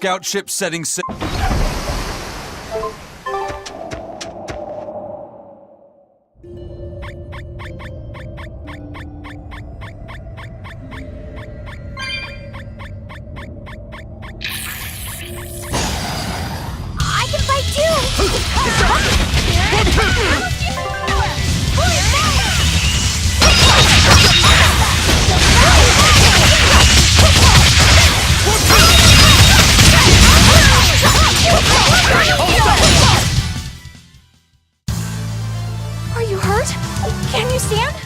Scout ship setting sail. I can fight too! Are you hurt? Can you stand?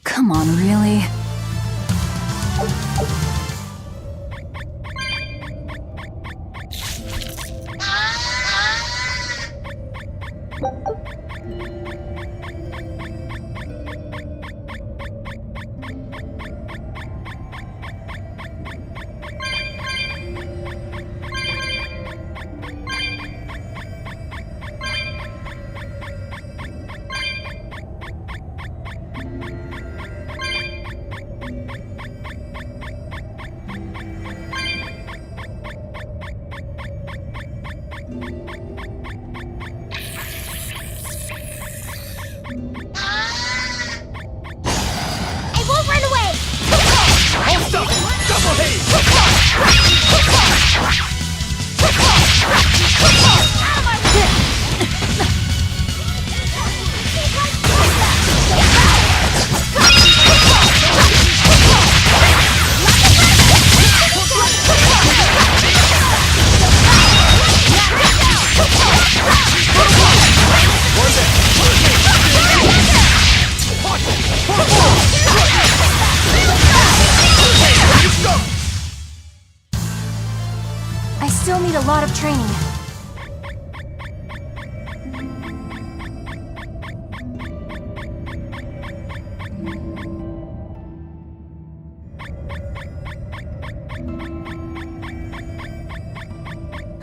Come on, really? I still need a lot of training.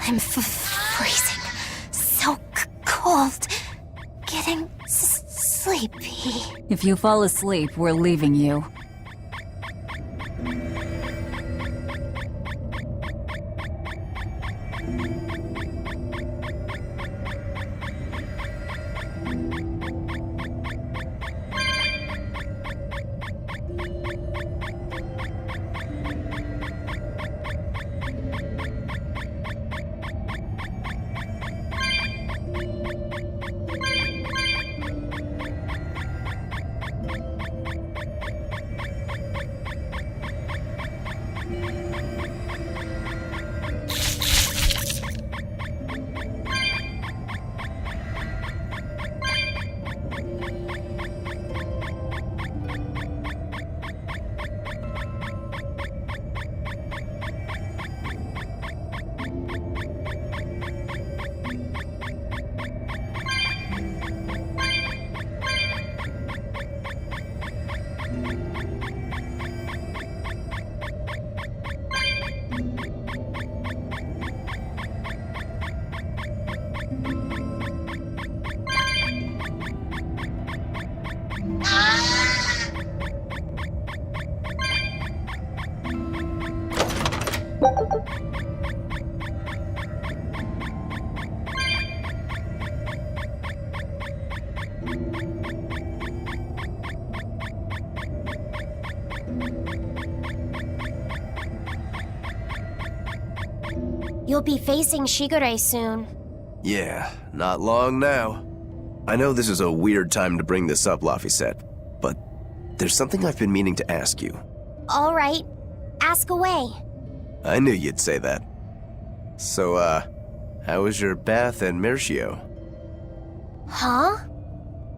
I'm freezing. So cold. Getting sleepy. If you fall asleep, we're leaving you. You'll be facing Sigurai soon. Yeah, not long now. I know this is a weird time to bring this up, Laphicet, but there's something I've been meaning to ask you. All right, ask away. I knew you'd say that. So, how was your bath in Mельхиором? Huh?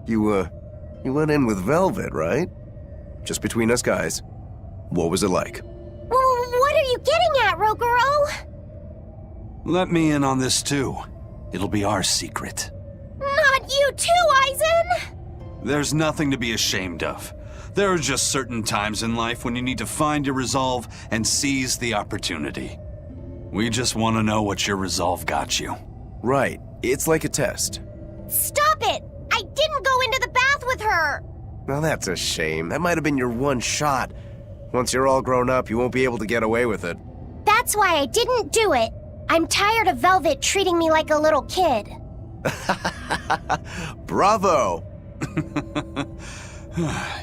You went in with Velvet, right? Just between us guys. What was it like? What are you getting at, Rokuro? Let me in on this too. It'll be our secret. Not you too, Aizen! There's nothing to be ashamed of. There are just certain times in life when you need to find your resolve and seize the opportunity. We just want to know what your resolve got you. Right. It's like a test. Stop it! I didn't go into the bath with her! Well, that's a shame. That might have been your one shot. Once you're all grown up, you won't be able to get away with it. That's why I didn't do it. I'm tired of Velvet treating me like a little kid. Bravo!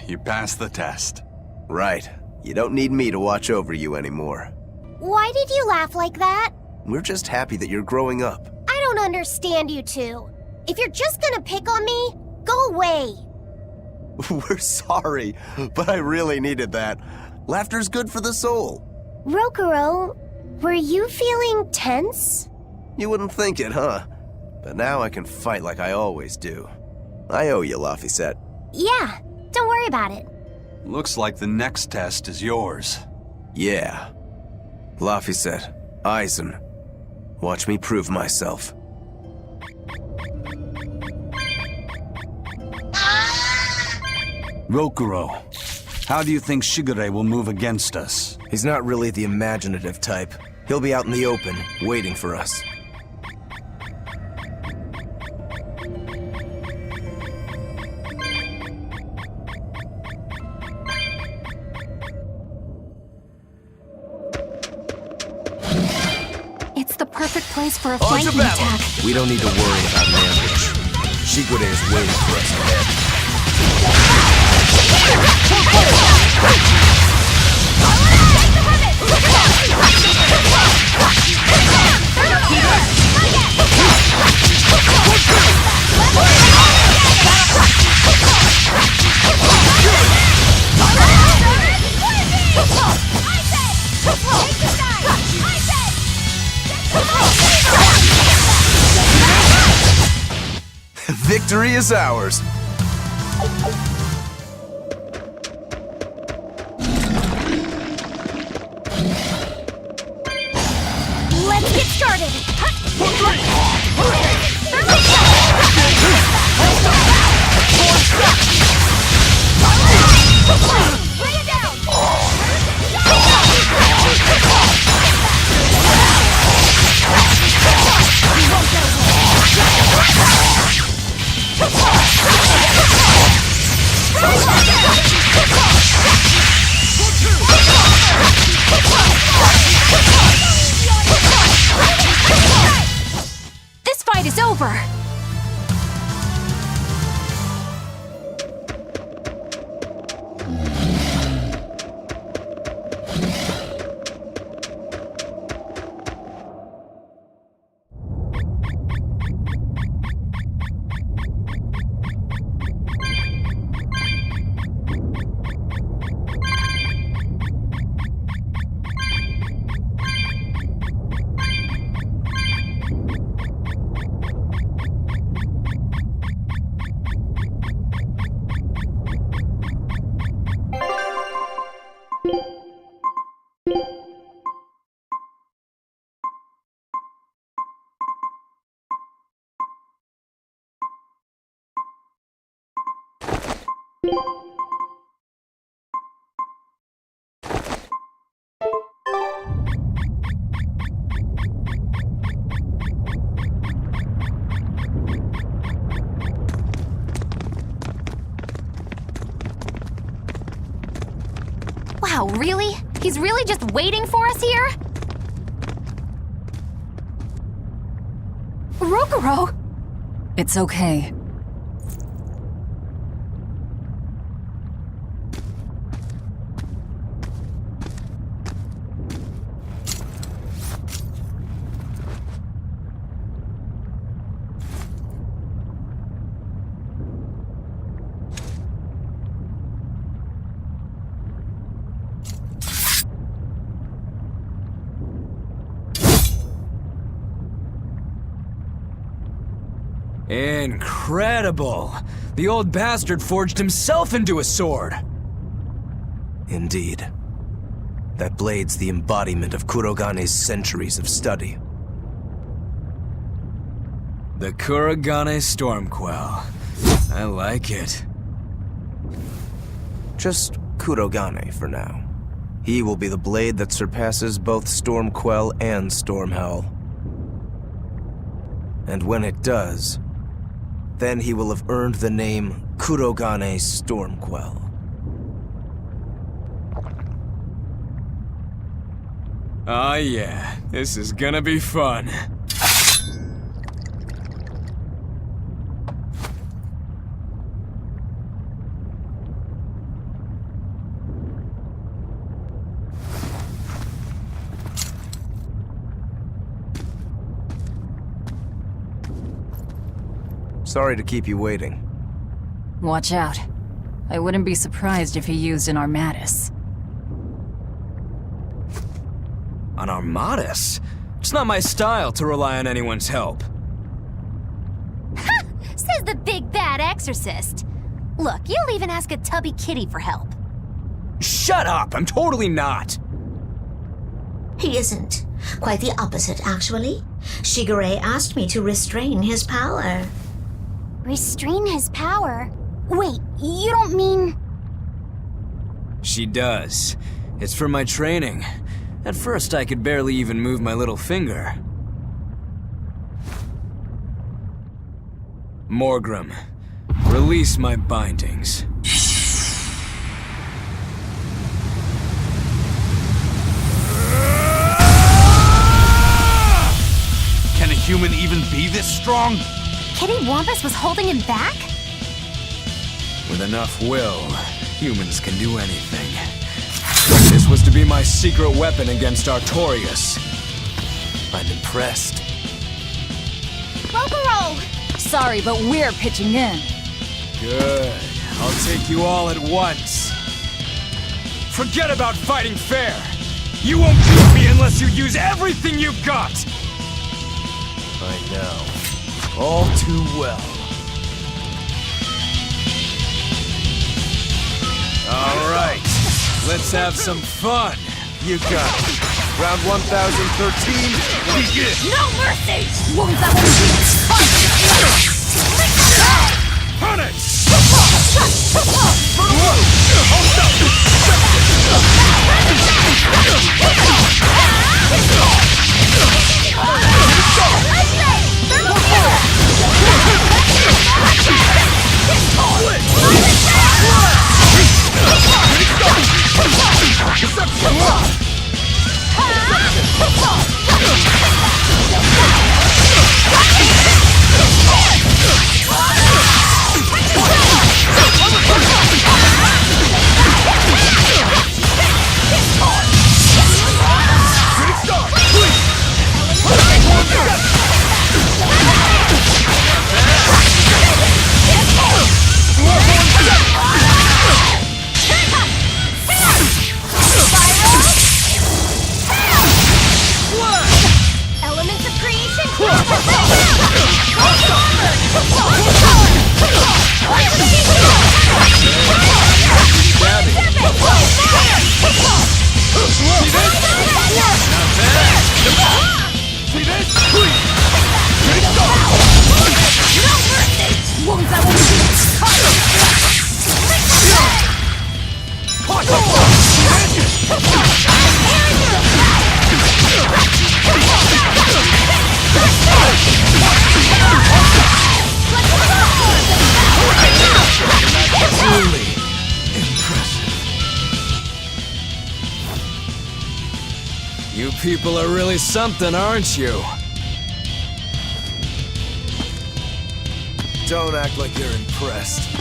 You passed the test. Right. You don't need me to watch over you anymore. Why did you laugh like that? We're just happy that you're growing up. I don't understand you two. If you're just gonna pick on me, go away. We're sorry, but I really needed that. Laughter's good for the soul. Rokuro, were you feeling tense? You wouldn't think it, huh? But now I can fight like I always do. I owe you, Laphicet. Yeah, don't worry about it. Looks like the next test is yours. Yeah. Laphicet, Aizen, watch me prove myself. Rokuro, how do you think Sigurai will move against us? He's not really the imaginative type. He'll be out in the open, waiting for us. It's the perfect place for a On to flanking battle! attack. We don't need to worry about an ambush. Sigurai is waiting for us ahead. Victory is ours! Let's get started! Bring it down! This fight is over. Wow, really? He's really just waiting for us here? Rokuro! It's okay. Incredible! The old bastard forged himself into a sword! Indeed. That blade's the embodiment of Kurogane's centuries of study. The Kurogane Stormquell. I like it. Just Kurogane for now. He will be the blade that surpasses both Stormquell and Stormhowl. And when it does, then he will have earned the name Kurogane Stormquell. Oh yeah, this is gonna be fun. Sorry to keep you waiting. Watch out. I wouldn't be surprised if he used an Armatus. An Armatus? It's not my style to rely on anyone's help. Says the big bad exorcist. Look, you'll even ask a tubby kitty for help. Shut up! I'm totally not! He isn't. Quite the opposite, actually. Sigurai asked me to restrain his power. Restrain his power? Wait, you don't mean... She does. It's for my training. At first, I could barely even move my little finger. Morgrim, release my bindings. Can a human even be this strong? Kitty Wampus was holding him back? With enough will, humans can do anything. This was to be my secret weapon against Artorias. I'm impressed. Roll! Sorry, but we're pitching in. Good. I'll take you all at once. Forget about fighting fair. You won't beat me unless you use everything you've got. I know. All too well. All right. Let's have some fun. You got it. Round 1013, begin! No mercy! Punish! You people are really something, aren't you? Don't act like you're impressed.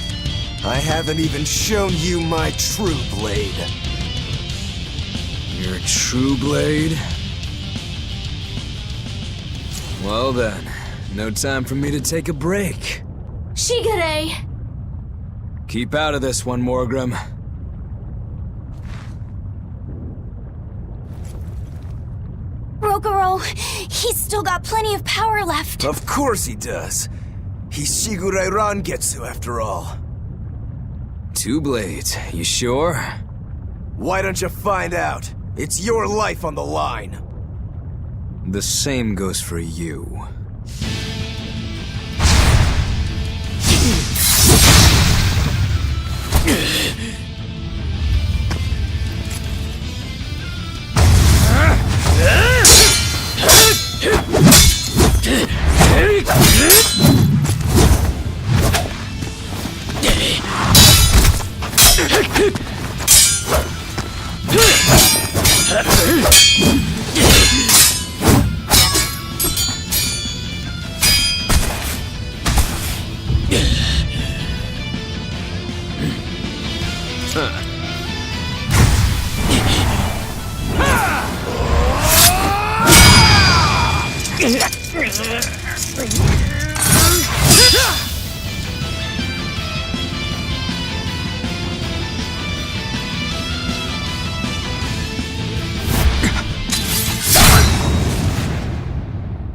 I haven't even shown you my true blade. Your true blade? Well then, no time for me to take a break. Sigurai! Keep out of this one, Morgrim. Rokuro, he's still got plenty of power left. Of course he does. He's Sigurai Rangetsu after all. 2 blades, you sure? Why don't you find out? It's your life on the line. The same goes for you.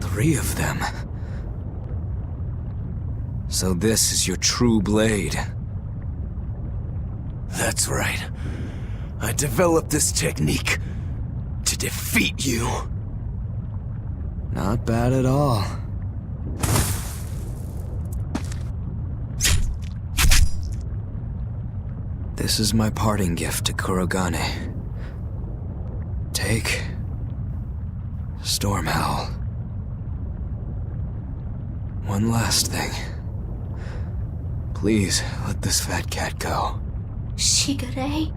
Three of them. So this is your true blade. That's right. I developed this technique to defeat you. Not bad at all. This is my parting gift to Kurogane. Take Storm Howl. One last thing. Please, let this fat cat go. Sigurai?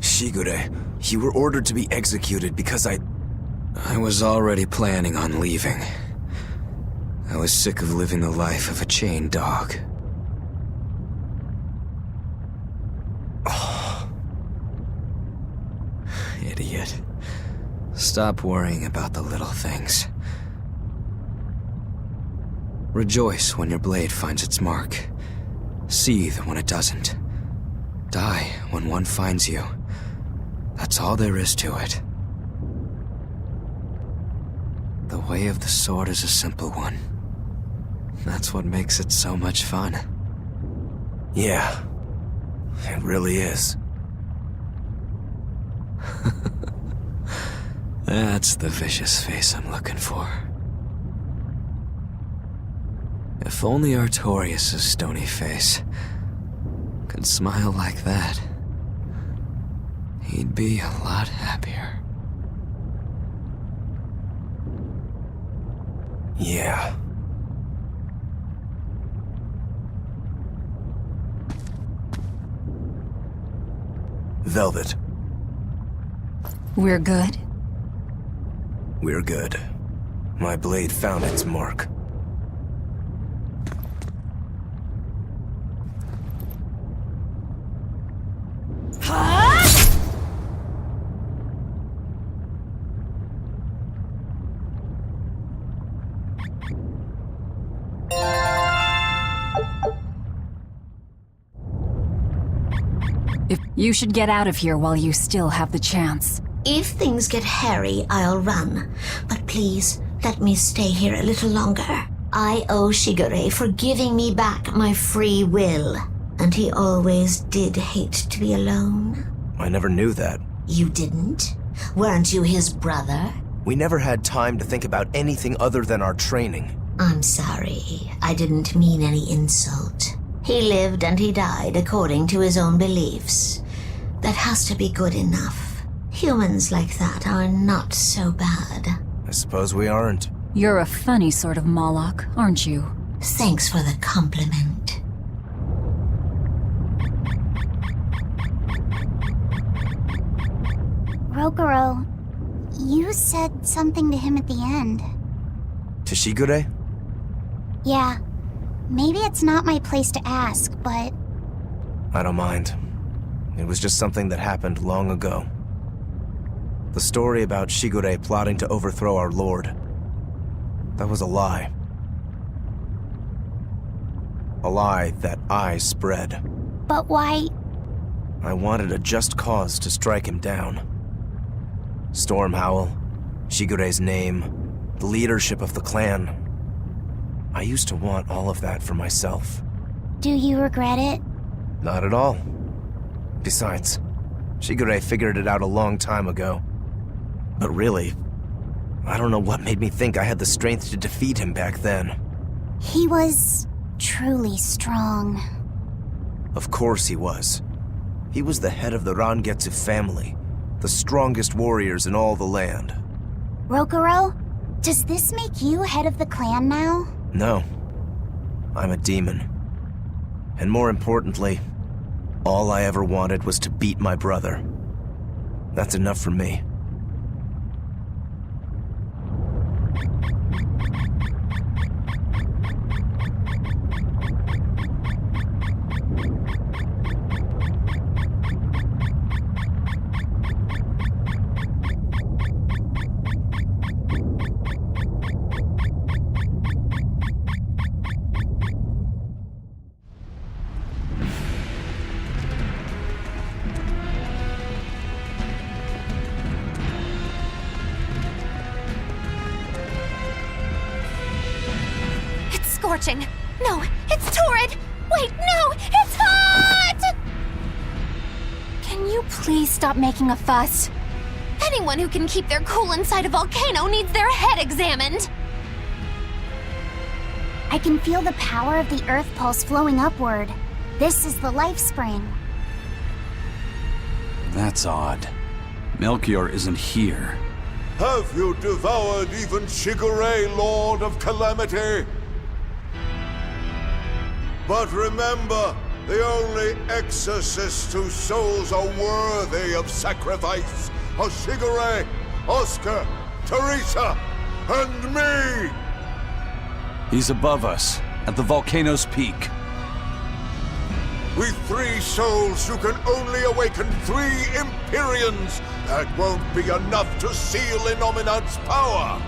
Sigurai, you were ordered to be executed because I was already planning on leaving. I was sick of living the life of a chained dog. Idiot. Stop worrying about the little things. Rejoice when your blade finds its mark. Seethe when it doesn't. Die when one finds you. That's all there is to it. The way of the sword is a simple one. That's what makes it so much fun. Yeah, it really is. That's the vicious face I'm looking for. If only Artorias' stony face could smile like that, he'd be a lot happier. Yeah. Velvet. We're good? We're good. My blade found its mark. If you should get out of here while you still have the chance. If things get hairy, I'll run. But please, let me stay here a little longer. I owe Sigurai for giving me back my free will. And he always did hate to be alone. I never knew that. You didn't? Weren't you his brother? We never had time to think about anything other than our training. I'm sorry. I didn't mean any insult. He lived and he died according to his own beliefs. That has to be good enough. Humans like that are not so bad. I suppose we aren't. You're a funny sort of Moloch, aren't you? Thanks for the compliment. Rogoro, you said something to him at the end. To Sigurai? Yeah. Maybe it's not my place to ask, but... I don't mind. It was just something that happened long ago. The story about Sigurai plotting to overthrow our lord. That was a lie. A lie that I spread. But why... I wanted a just cause to strike him down. Storm Howl, Shigure's name, the leadership of the clan. I used to want all of that for myself. Do you regret it? Not at all. Besides, Shigure figured it out a long time ago. But really, I don't know what made me think I had the strength to defeat him back then. He was truly strong. Of course he was. He was the head of the Rangetsu family, the strongest warriors in all the land. Rokuro, does this make you head of the clan now? No. I'm a demon. And more importantly, all I ever wanted was to beat my brother. That's enough for me. Scorching. No, it's torrid. Wait, no, it's hot! Can you please stop making a fuss? Anyone who can keep their cool inside a volcano needs their head examined. I can feel the power of the earth pulse flowing upward. This is the life spring. That's odd. Melchior isn't here. Have you devoured even Shigure, Lord of Calamity? But remember, the only exorcists whose souls are worthy of sacrifice are Shigure, Oscar, Teresa, and me! He's above us, at the volcano's peak. With 3 souls, you can only awaken 3 Empyreans. That won't be enough to seal Innominat's power.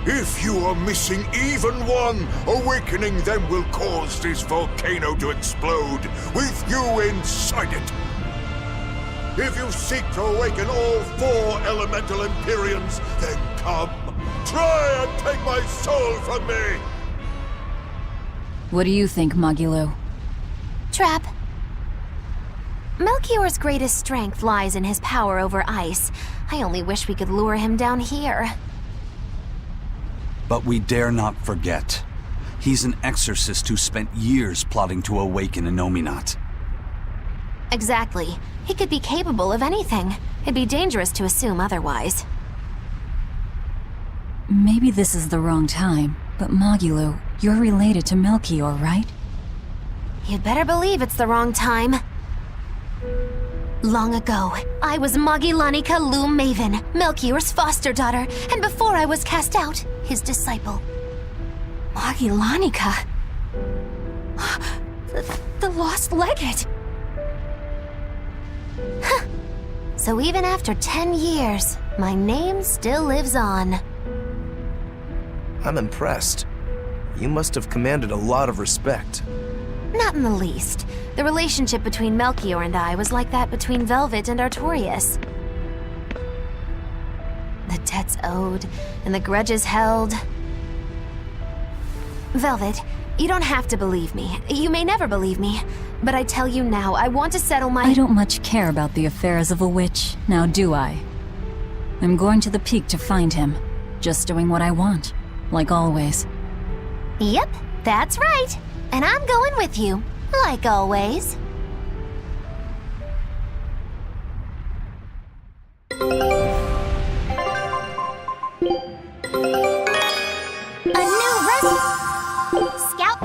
If you are missing even one, awakening them will cause this volcano to explode, with you inside it. If you seek to awaken all 4 elemental Empyreans, then come, try and take my soul from me! What do you think, Magilo? Trap. Melchior's greatest strength lies in his power over ice. I only wish we could lure him down here. But we dare not forget. He's an exorcist who spent years plotting to awaken Innominat. Exactly. He could be capable of anything. It'd be dangerous to assume otherwise. Maybe this is the wrong time, but Magilo, you're related to Melchior, right? You'd better believe it's the wrong time. Long ago, I was Magilanica Loom Maven, Melchior's foster daughter, and before I was cast out, his disciple. Magilanica? The lost legate! So even after 10 years, my name still lives on. I'm impressed. You must have commanded a lot of respect. Not in the least. The relationship between Melchior and I was like that between Velvet and Artorias. The debts owed, and the grudges held. Velvet, you don't have to believe me. You may never believe me. But I tell you now, I want to settle my— I don't much care about the affairs of a witch, now do I? I'm going to the peak to find him. Just doing what I want, like always. Yep, that's right. And I'm going with you, like always. A new Scout.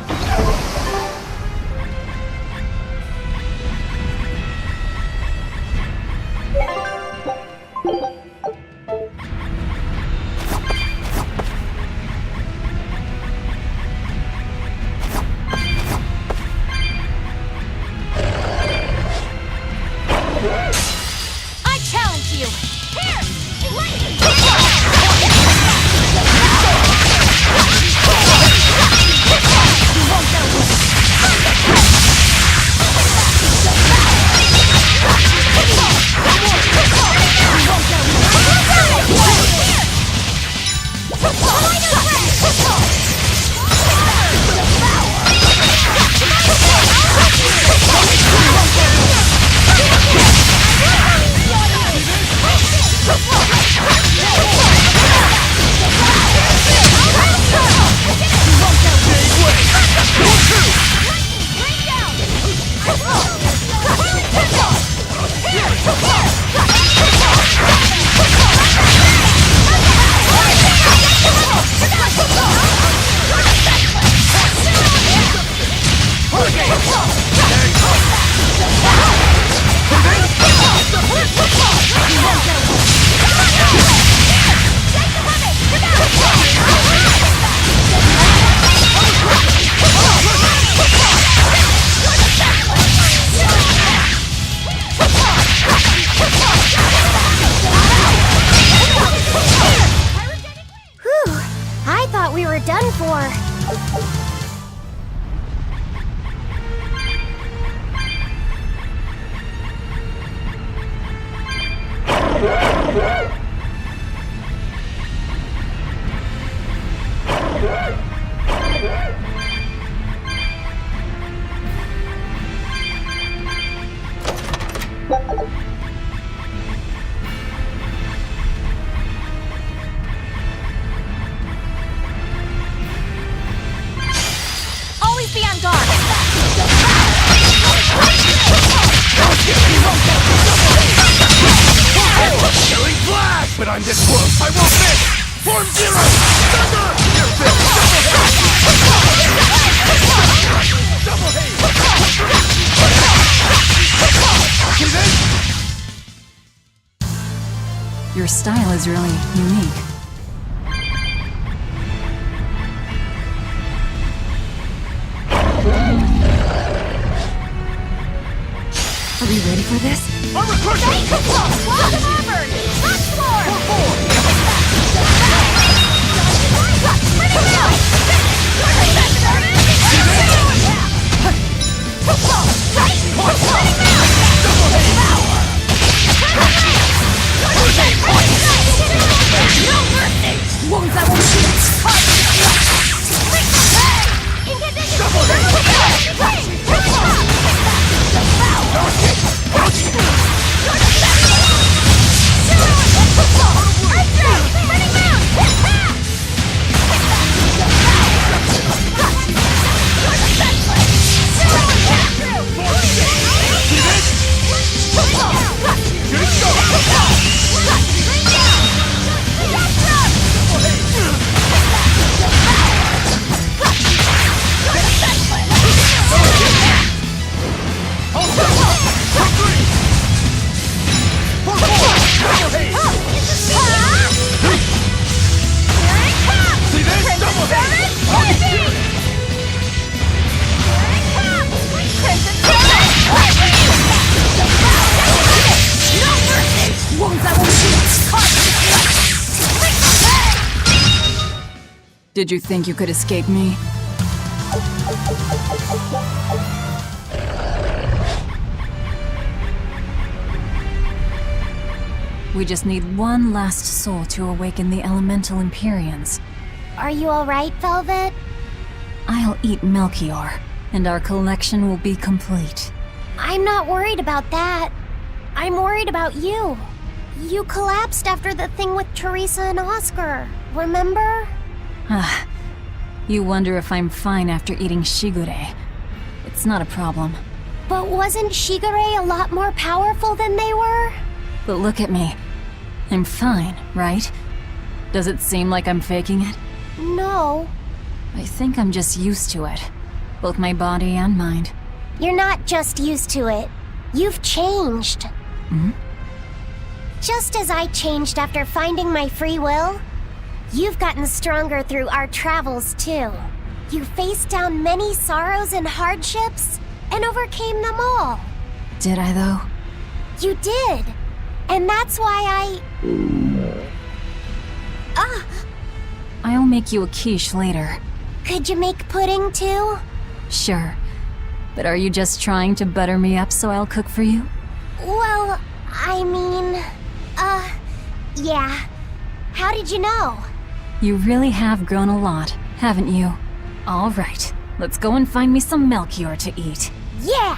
Your style is really unique. Are we ready for this? Did you think you could escape me? We just need one last soul to awaken the elemental Empyreans. Are you alright, Velvet? I'll eat Melchior, and our collection will be complete. I'm not worried about that. I'm worried about you. You collapsed after the thing with Teresa and Oscar, remember? Ah, you wonder if I'm fine after eating Sigurai. It's not a problem. But wasn't Sigurai a lot more powerful than they were? But look at me. I'm fine, right? Does it seem like I'm faking it? No. I think I'm just used to it. Both my body and mind. You're not just used to it. You've changed. Hmm? Just as I changed after finding my free will, you've gotten stronger through our travels, too. You faced down many sorrows and hardships, and overcame them all. Did I, though? You did. And that's why I'll make you a quiche later. Could you make pudding, too? Sure. But are you just trying to butter me up so I'll cook for you? Well, I mean... yeah. How did you know? You really have grown a lot, haven't you? All right, let's go and find me some Melchior to eat. Yeah!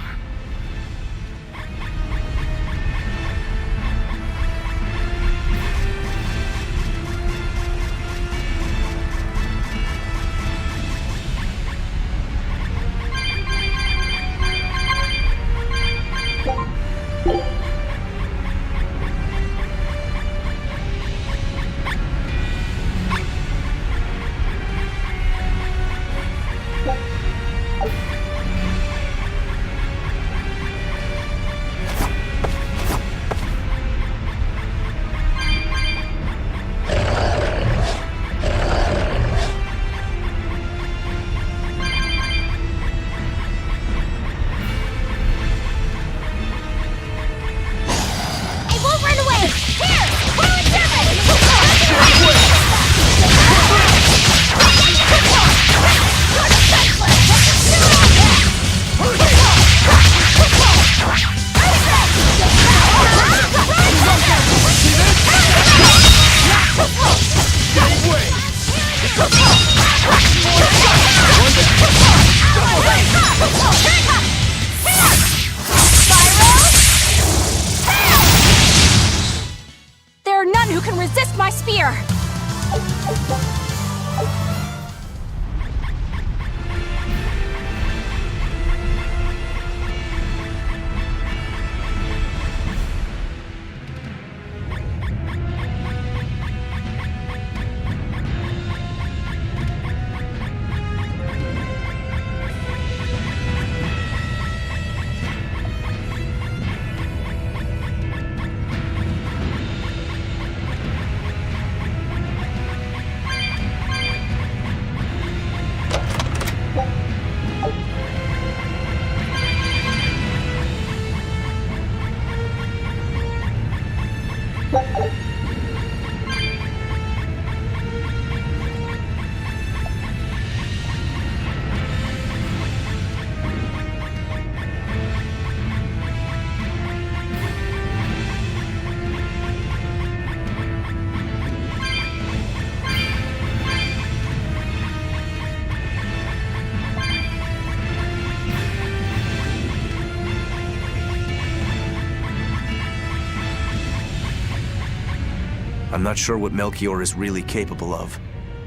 I'm not sure what Melchior is really capable of.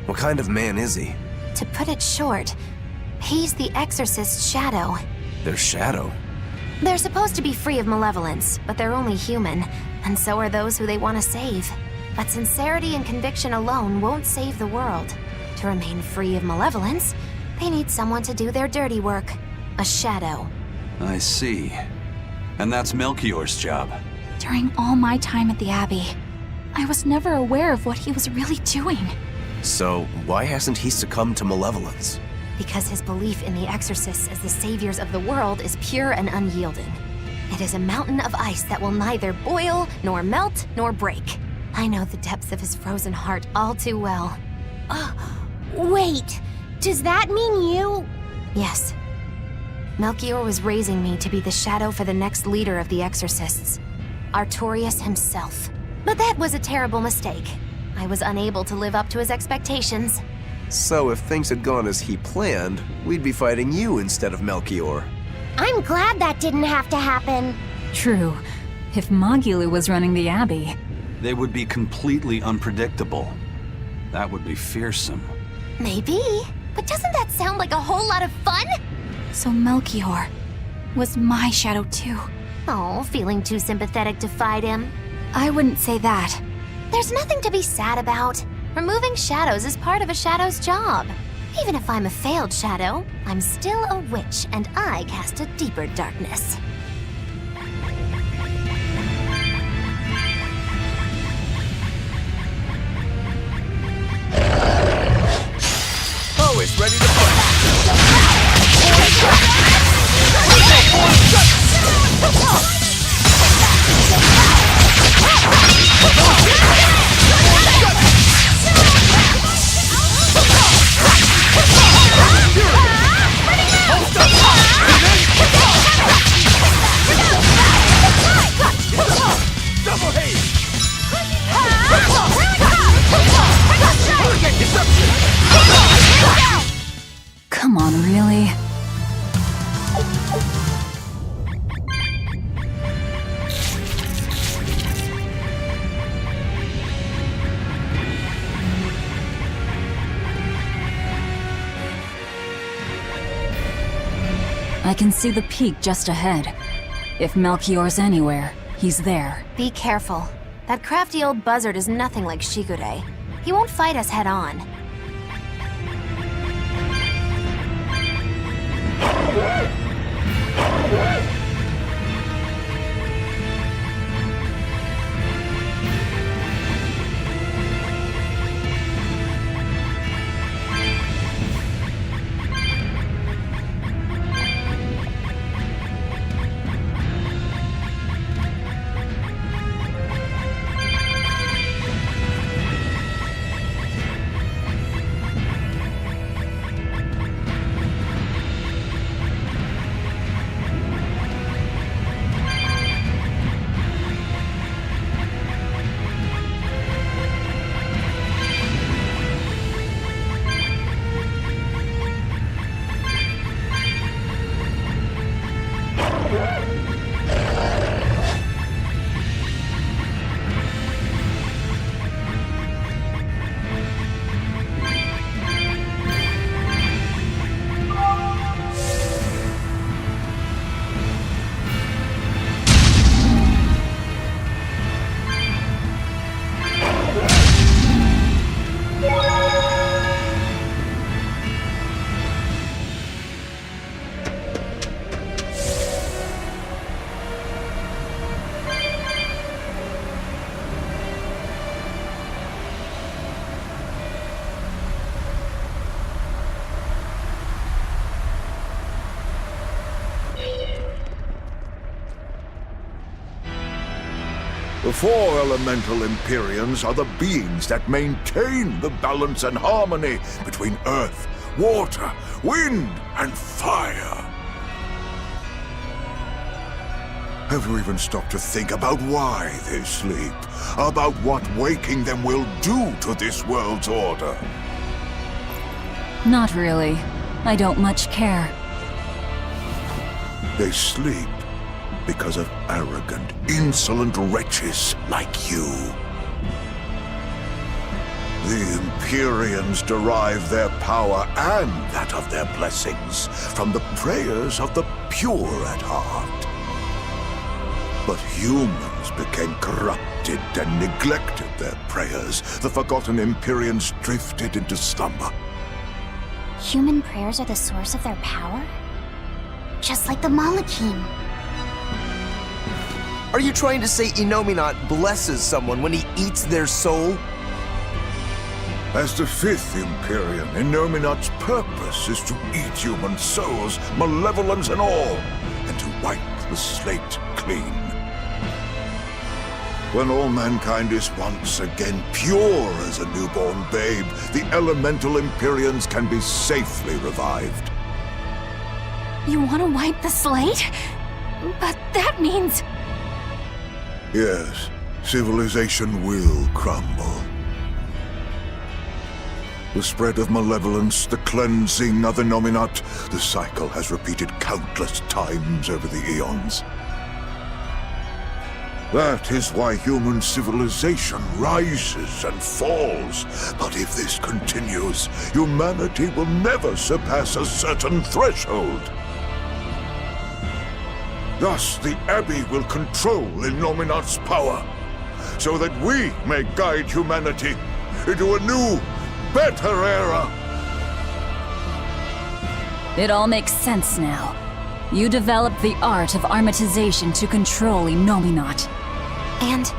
What kind of man is he? To put it short, he's the exorcist's shadow. Their shadow? They're supposed to be free of malevolence, but they're only human, and so are those who they want to save. But sincerity and conviction alone won't save the world. To remain free of malevolence, they need someone to do their dirty work. A shadow. I see. And that's Melchior's job. During all my time at the Abbey, I was never aware of what he was really doing. So, why hasn't he succumbed to malevolence? Because his belief in the exorcists as the saviors of the world is pure and unyielding. It is a mountain of ice that will neither boil, nor melt, nor break. I know the depths of his frozen heart all too well. Wait, does that mean you? Yes. Melchior was raising me to be the shadow for the next leader of the exorcists, Artorias himself. But that was a terrible mistake. I was unable to live up to his expectations. So if things had gone as he planned, we'd be fighting you instead of Melchior. I'm glad that didn't have to happen. True. If Magulu was running the Abbey, They would be completely unpredictable. That would be fearsome. Maybe, but doesn't that sound like a whole lot of fun? So Melchior was my shadow too. Oh, feeling too sympathetic to fight him? I wouldn't say that. There's nothing to be sad about. Removing shadows is part of a shadow's job. Even if I'm a failed shadow, I'm still a witch, and I cast a deeper darkness. Always ready to come on, really? I can see the peak just ahead. If Melchior's anywhere, he's there. Be careful. That crafty old buzzard is nothing like Sигурэ. He won't fight us head on. The four elemental Empyreans are the beings that maintain the balance and harmony between earth, water, wind, and fire. Have you even stopped to think about why they sleep? About what waking them will do to this world's order? Not really. I don't much care. They sleep because of arrogant, insolent wretches like you. The Empyreans derive their power and that of their blessings from the prayers of the pure at heart. But humans became corrupted and neglected their prayers. The forgotten Empyreans drifted into slumber. Human prayers are the source of their power? Just like the Malachim. Are you trying to say Innominat blesses someone when he eats their soul? As the fifth Empyrean, Innominat's purpose is to eat human souls, malevolence and all, and to wipe the slate clean. When all mankind is once again pure as a newborn babe, the elemental Empyreans can be safely revived. You want to wipe the slate? But that means... Yes, civilization will crumble. The spread of malevolence, the cleansing of Innominat, the cycle has repeated countless times over the eons. That is why human civilization rises and falls. But if this continues, humanity will never surpass a certain threshold. Thus, the Abbey will control Innominat's power, so that we may guide humanity into a new, better era. It all makes sense now. You developed the art of armatization to control Innominat. And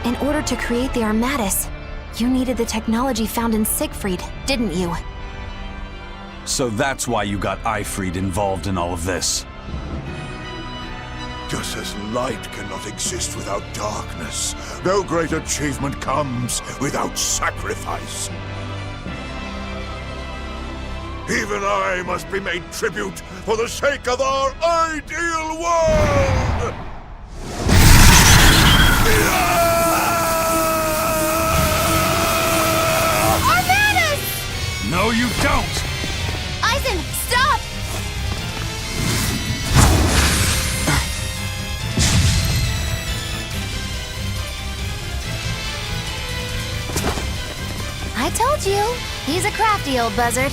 in order to create the Armatus, you needed the technology found in Siegfried, didn't you? So that's why you got Eifried involved in all of this. Just as light cannot exist without darkness, no great achievement comes without sacrifice. Even I must be made tribute for the sake of our ideal world! Armatus! No, you don't! Eisen, stop! I told you, he's a crafty old buzzard.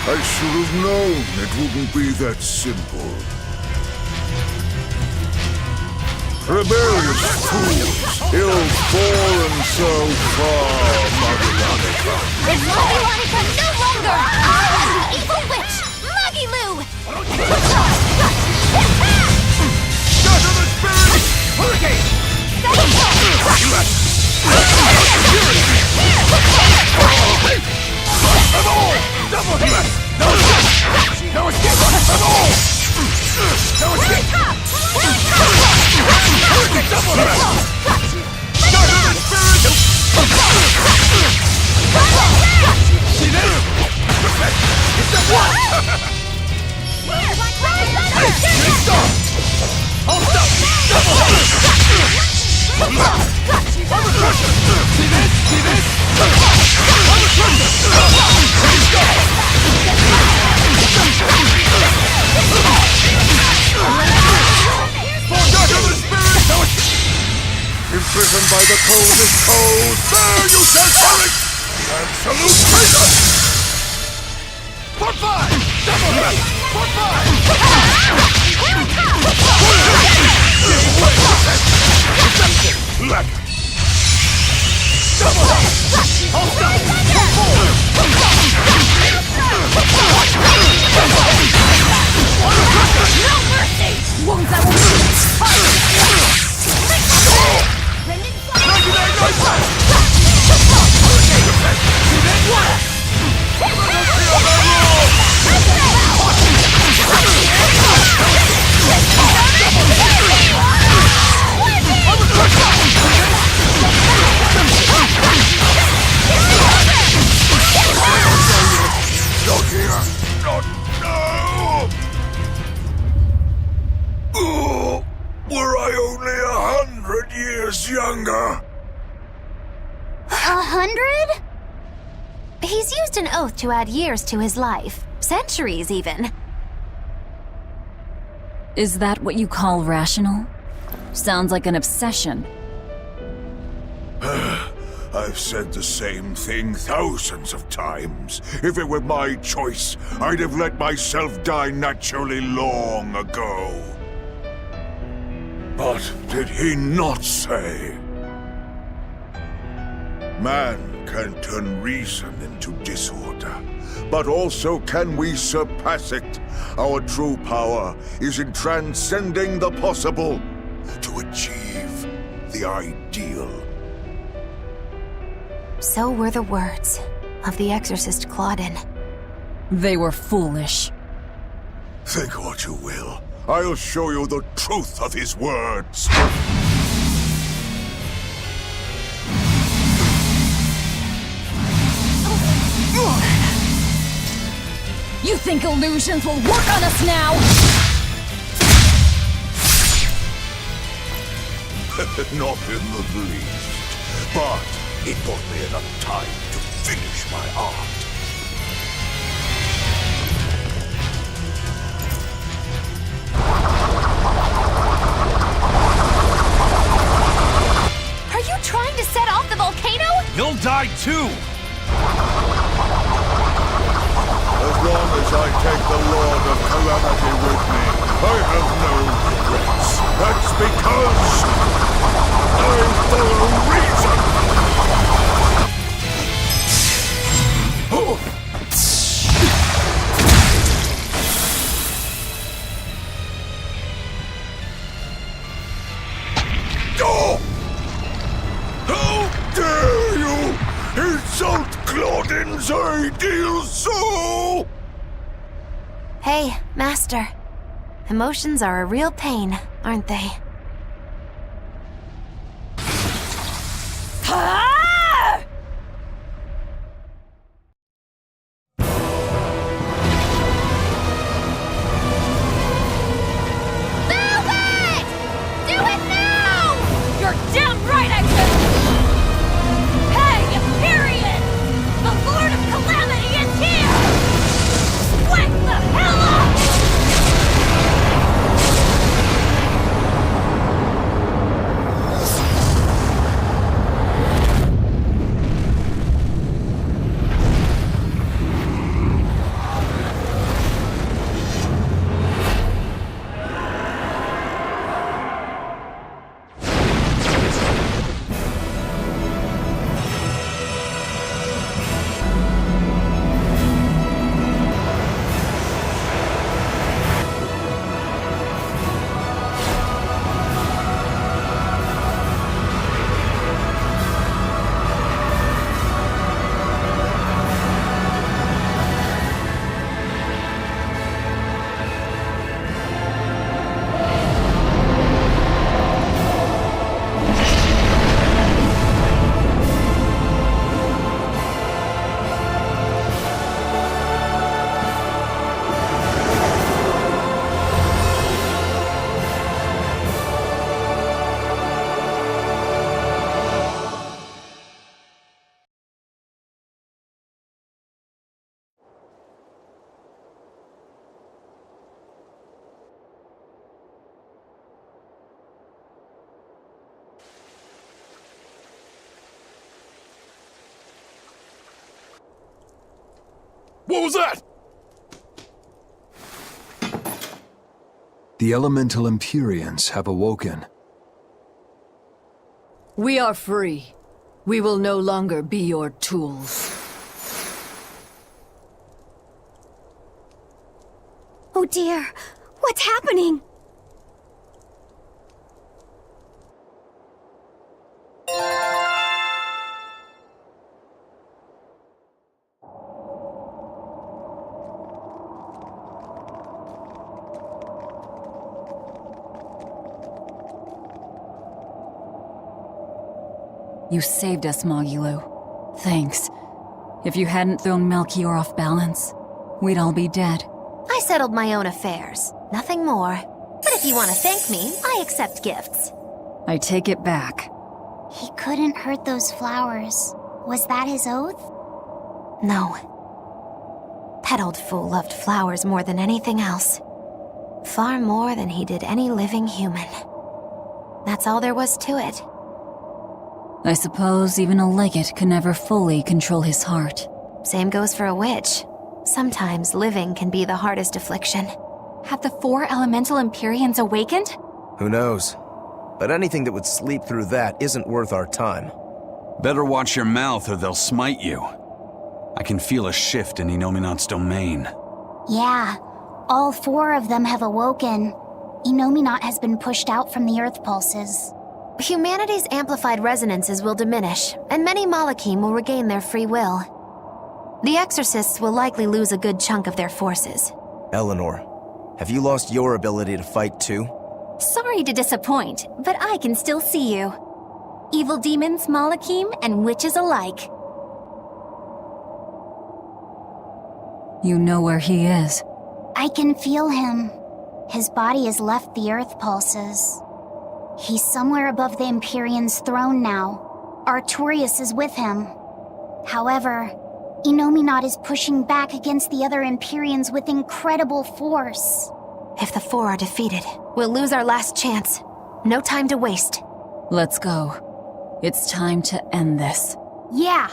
I should have known it wouldn't be that simple. Rebellious fools, ill-born so far, Magilanica. It's Magilanica no longer! I am the evil witch, Magilou! Shatter the spirit! Hurricane! Double hit! No escape! No escape! No escape! Double hit! Shatter the spirit! See this? It's the one! Stop! Hold up! Double hit! See this? See this? Imprisoned by the coldest cold, there you shall perish! Absolute traitor! For five! Double hit! For five! Black! Double hit! Hold up! For four! No mercy! Wounds that will Not here! Not now! Oh, were I only 100 years younger! 100? He's used an oath to add years to his life. Centuries, even. Is that what you call rational? Sounds like an obsession. I've said the same thing thousands of times. If it were my choice, I'd have let myself die naturally long ago. But did he not say? Man can turn reason into disorder, but also can we surpass it? Our true power is in transcending the possible to achieve the ideal. So were the words of the exorcist Claudin. They were foolish. Think what you will. I'll show you the truth of his words. You think illusions will work on us now? Not in the least. But it bought me enough time to finish my art. Are you trying to set off the volcano? You'll die too! As long as I take the Lord of Calamity with me, I have no regrets. That's because I follow reason! Oh. Oh! How dare you insult Claudin's ideal soul! Hey, Master. Emotions are a real pain, aren't they? Velvet! Do it now! You're damn right I will! Hey, period! The Lord of Calamity is here! Wake the hell up! What was that? The elemental Empyreans have awoken. We are free. We will no longer be your tools. Oh dear, what's happening? You saved us, Magulu. Thanks. If you hadn't thrown Melchior off balance, we'd all be dead. I settled my own affairs. Nothing more. But if you want to thank me, I accept gifts. I take it back. He couldn't hurt those flowers. Was that his oath? No. That old fool loved flowers more than anything else. Far more than he did any living human. That's all there was to it. I suppose even a legate can never fully control his heart. Same goes for a witch. Sometimes living can be the hardest affliction. Have the 4 elemental Empyreans awakened? Who knows? But anything that would sleep through that isn't worth our time. Better watch your mouth or they'll smite you. I can feel a shift in Inominat's domain. Yeah, all 4 of them have awoken. Inominat has been pushed out from the Earth pulses. Humanity's amplified resonances will diminish, and many Malachim will regain their free will. The Exorcists will likely lose a good chunk of their forces. Eleanor, have you lost your ability to fight too? Sorry to disappoint, but I can still see you. Evil demons, Malachim, and witches alike. You know where he is. I can feel him. His body has left the Earth pulses. He's somewhere above the Empyrean's throne now. Artorias is with him. However, Inominat is pushing back against the other Empyreans with incredible force. If the 4 are defeated, we'll lose our last chance. No time to waste. Let's go. It's time to end this. Yeah.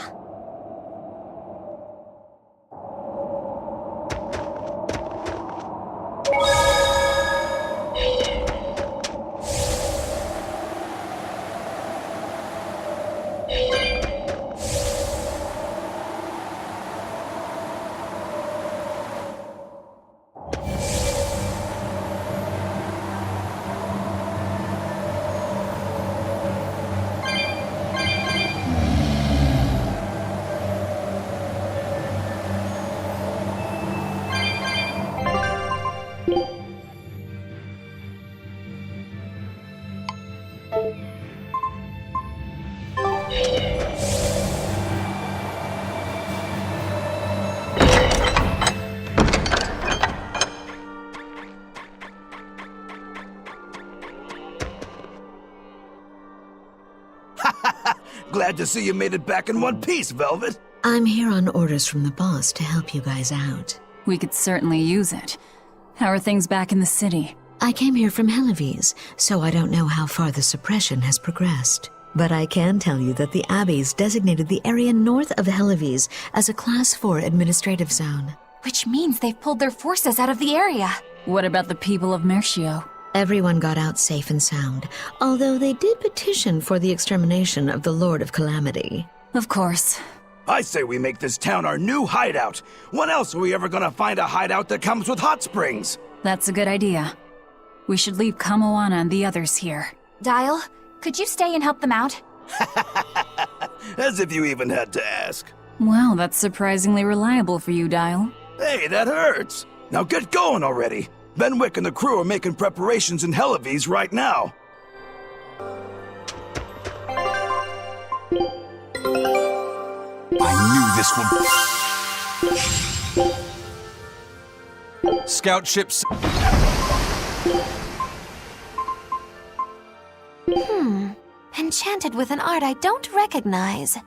Glad to see you made it back in one piece, Velvet. I'm here on orders from the boss to help you guys out. We could certainly use it. How are things back in the city? I came here from Helives, so I don't know how far the suppression has progressed. But I can tell you that the Abbeys designated the area north of Helives as a Class 4 administrative zone. Which means they've pulled their forces out of the area. What about the people of Mercio? Everyone got out safe and sound, although they did petition for the extermination of the Lord of Calamity. Of course. I say we make this town our new hideout. When else are we ever gonna find a hideout that comes with hot springs? That's a good idea. We should leave Kamoana and the others here. Dial, could you stay and help them out? As if you even had to ask. Well, that's surprisingly reliable for you, Dial. Hey, that hurts. Now get going already. Benwick and the crew are making preparations in Helives right now. I knew this would... Scout ships... Enchanted with an art I don't recognize.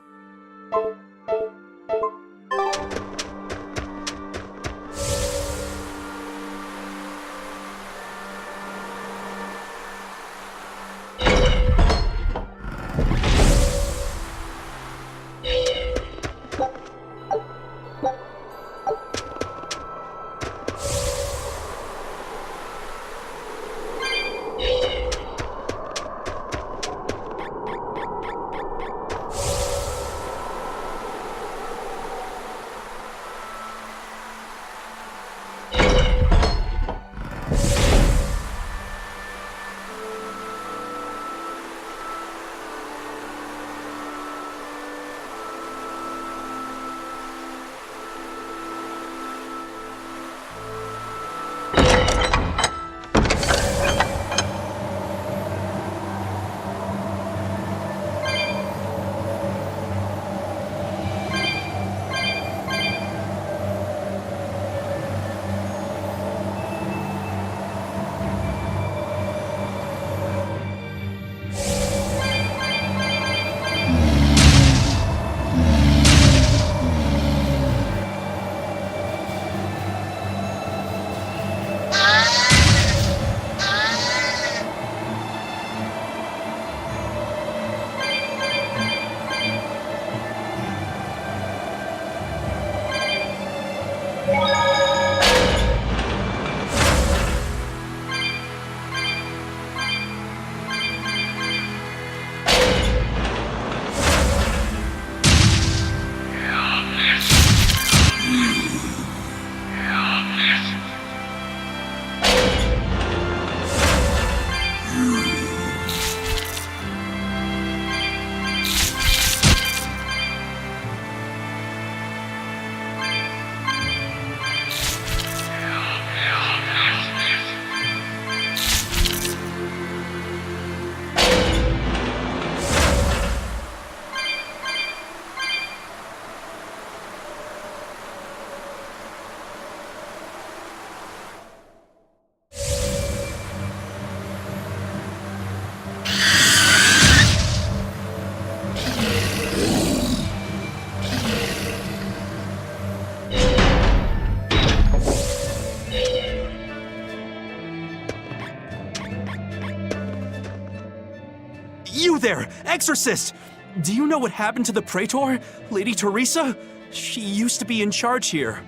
You there, exorcist! Do you know what happened to the Praetor, Lady Teresa? She used to be in charge here.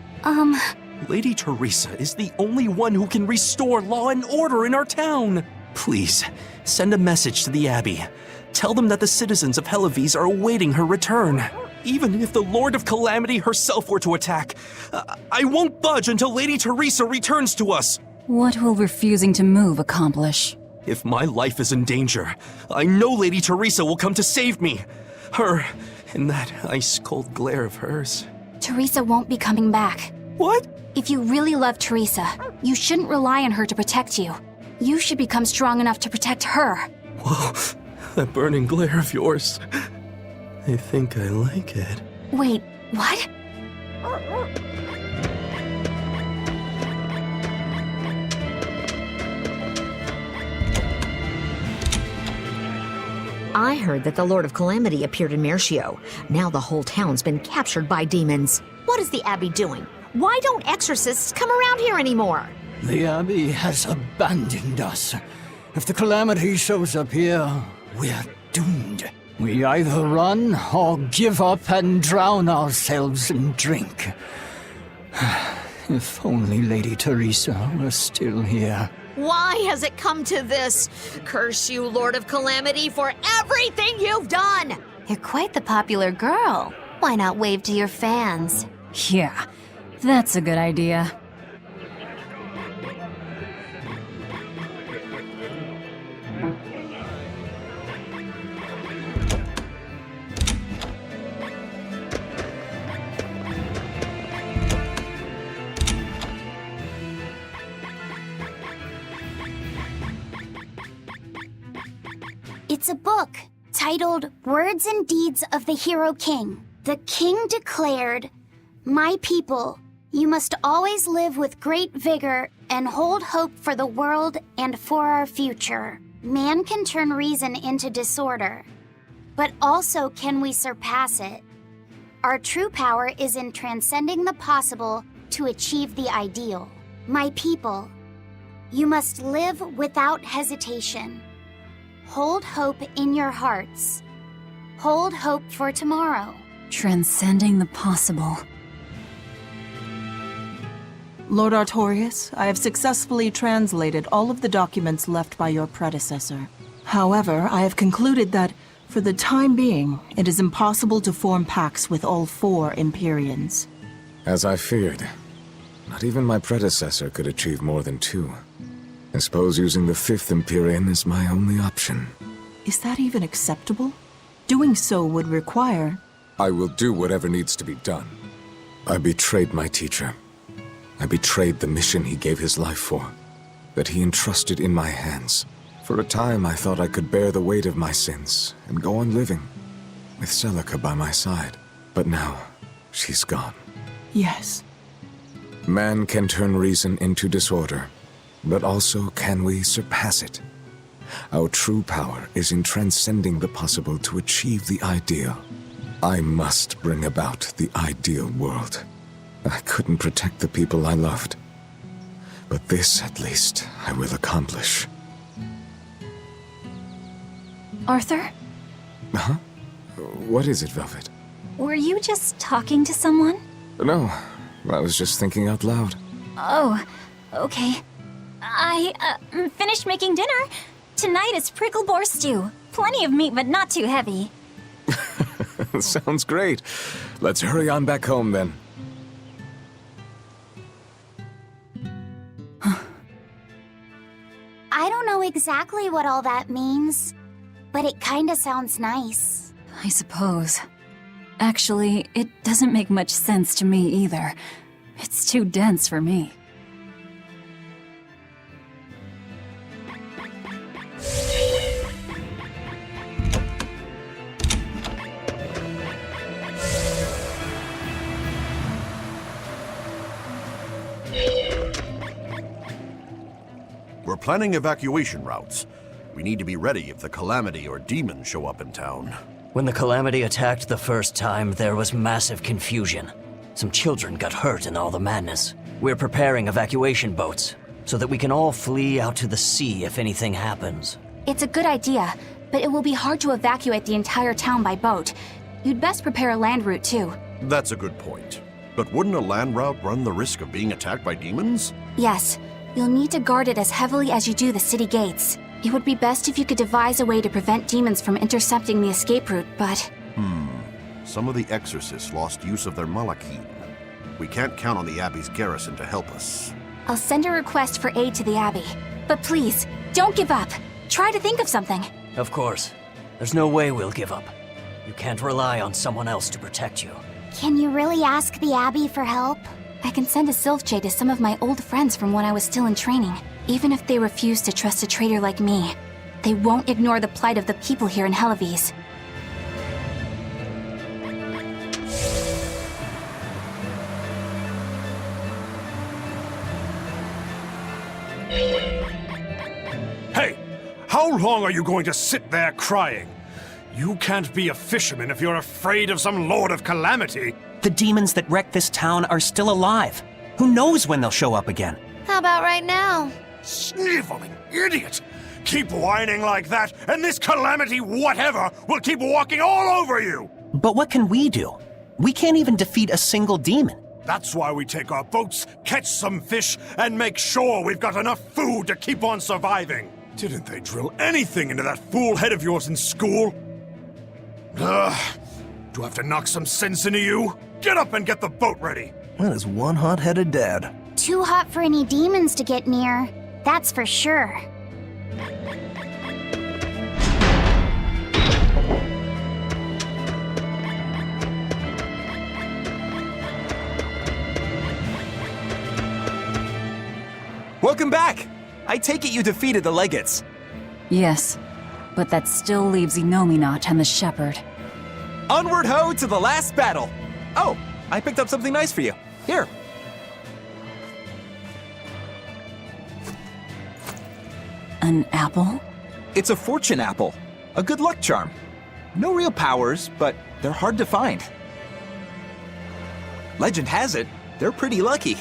Lady Teresa is the only one who can restore law and order in our town. Please, send a message to the Abbey. Tell them that the citizens of Helives are awaiting her return. Even if the Lord of Calamity herself were to attack, I won't budge until Lady Teresa returns to us. What will refusing to move accomplish? If my life is in danger, I know Lady Teresa will come to save me. Her, in that ice-cold glare of hers. Teresa won't be coming back. What? If you really love Teresa, you shouldn't rely on her to protect you. You should become strong enough to protect her. Whoa, that burning glare of yours. I think I like it. Wait, what? I heard that the Lord of Calamity appeared in Mercio. Now the whole town's been captured by demons. What is the Abbey doing? Why don't exorcists come around here anymore? The Abbey has abandoned us. If the Calamity shows up here, we're doomed. We either run or give up and drown ourselves in drink. If only Lady Teresa were still here. Why has it come to this? Curse you, Lord of Calamity, for everything you've done! You're quite the popular girl. Why not wave to your fans? Yeah, that's a good idea. It's a book titled Words and Deeds of the Hero King. The king declared, "My people, you must always live with great vigor and hold hope for the world and for our future. Man can turn reason into disorder, but also can we surpass it. Our true power is in transcending the possible to achieve the ideal. My people, you must live without hesitation. Hold hope in your hearts. Hold hope for tomorrow." Transcending the possible. Lord Artorius, I have successfully translated all of the documents left by your predecessor. However, I have concluded that, for the time being, it is impossible to form pacts with all 4 Empyreans. As I feared, not even my predecessor could achieve more than 2. I suppose using the 5th Empyrean is my only option. Is that even acceptable? Doing so would require... I will do whatever needs to be done. I betrayed my teacher. I betrayed the mission he gave his life for, that he entrusted in my hands. For a time, I thought I could bear the weight of my sins and go on living, with Celica by my side. But now, she's gone. Yes. Man can turn reason into disorder, but also can we surpass it? Our true power is in transcending the possible to achieve the ideal. I must bring about the ideal world. I couldn't protect the people I loved, but this, at least, I will accomplish. Arthur? Huh? What is it, Velvet? Were you just talking to someone? No, I was just thinking out loud. Oh, okay. I finished making dinner. Tonight is prickle boar stew. Plenty of meat, but not too heavy. Sounds great. Let's hurry on back home, then. I don't know exactly what all that means, but it kinda sounds nice. I suppose. Actually, it doesn't make much sense to me either. It's too dense for me. We're planning evacuation routes. We need to be ready if the Calamity or demons show up in town. When the Calamity attacked the first time, there was massive confusion. Some children got hurt in all the madness. We're preparing evacuation boats, so that we can all flee out to the sea if anything happens. It's a good idea, but it will be hard to evacuate the entire town by boat. You'd best prepare a land route too. That's a good point. But wouldn't a land route run the risk of being attacked by demons? Yes, you'll need to guard it as heavily as you do the city gates. It would be best if you could devise a way to prevent demons from intercepting the escape route, but... Some of the exorcists lost use of their malachim. We can't count on the Abbey's garrison to help us. I'll send a request for aid to the Abbey. But please, don't give up. Try to think of something. Of course. There's no way we'll give up. You can't rely on someone else to protect you. Can you really ask the Abbey for help? I can send a Sylphjay to some of my old friends from when I was still in training. Even if they refuse to trust a traitor like me, they won't ignore the plight of the people here in Hellawes. Hey! How long are you going to sit there crying? You can't be a fisherman if you're afraid of some Lord of Calamity. The demons that wrecked this town are still alive. Who knows when they'll show up again? How about right now? Sniveling idiot! Keep whining like that, and this calamity whatever will keep walking all over you! But what can we do? We can't even defeat a single demon. That's why we take our boats, catch some fish, and make sure we've got enough food to keep on surviving. Didn't they drill anything into that fool head of yours in school? Ugh. Do I have to knock some sense into you? Get up and get the boat ready! That is one hot-headed dad. Too hot for any demons to get near. That's for sure. Welcome back! I take it you defeated the Legates. Yes, but that still leaves Innomata and the Shepherd. Onward ho to the last battle! Oh, I picked up something nice for you. Here. An apple? It's a fortune apple. A good luck charm. No real powers, but they're hard to find. Legend has it, they're pretty lucky.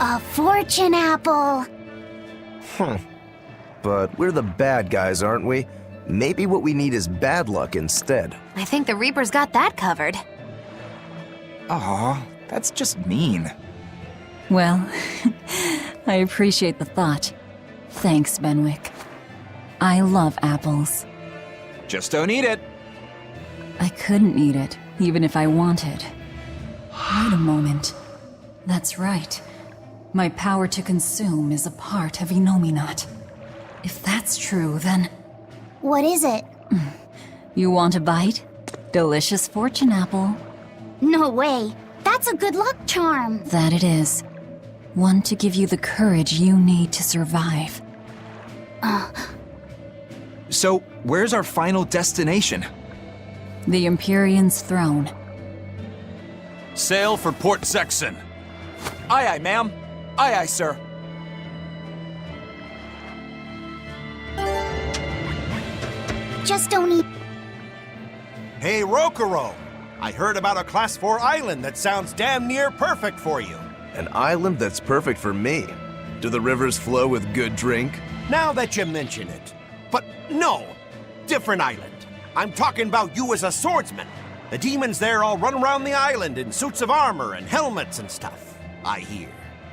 A fortune apple! But we're the bad guys, aren't we? Maybe what we need is bad luck instead. I think the Reaper's got that covered. Aw, that's just mean. Well, I appreciate the thought. Thanks, Benwick. I love apples. Just don't eat it. I couldn't eat it, even if I wanted. Wait a moment. That's right. My power to consume is a part of Innomata. If that's true, then... What is it? You want a bite? Delicious fortune apple. No way. That's a good luck charm. That it is. One to give you the courage you need to survive. So, where's our final destination? The Empyrean's throne. Sail for Port Zexon. Aye, aye, ma'am. Aye, aye, sir. Just don't eat. Hey, Rokuro! I heard about a Class 4 island that sounds damn near perfect for you. An island that's perfect for me. Do the rivers flow with good drink? Now that you mention it. But no, different island. I'm talking about you as a swordsman. The demons there all run around the island in suits of armor and helmets and stuff, I hear.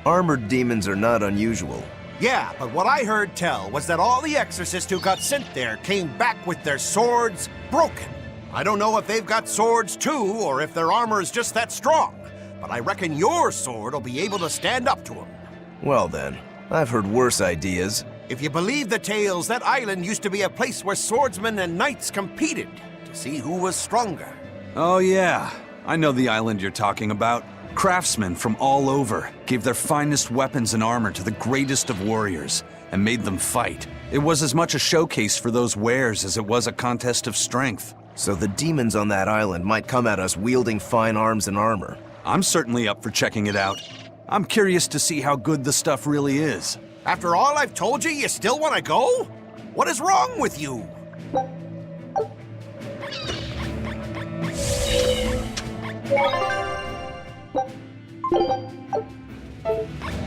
Armored demons are not unusual. Yeah, but what I heard tell was that all the exorcists who got sent there came back with their swords broken. I don't know if they've got swords too, or if their armor is just that strong, but I reckon your sword will be able to stand up to them. Well then, I've heard worse ideas. If you believe the tales, that island used to be a place where swordsmen and knights competed to see who was stronger. Oh yeah, I know the island you're talking about. Craftsmen from all over gave their finest weapons and armor to the greatest of warriors and made them fight. It was as much a showcase for those wares as it was a contest of strength. So the demons on that island might come at us wielding fine arms and armor. I'm certainly up for checking it out. I'm curious to see how good the stuff really is. After all I've told you, you still want to go? What is wrong with you?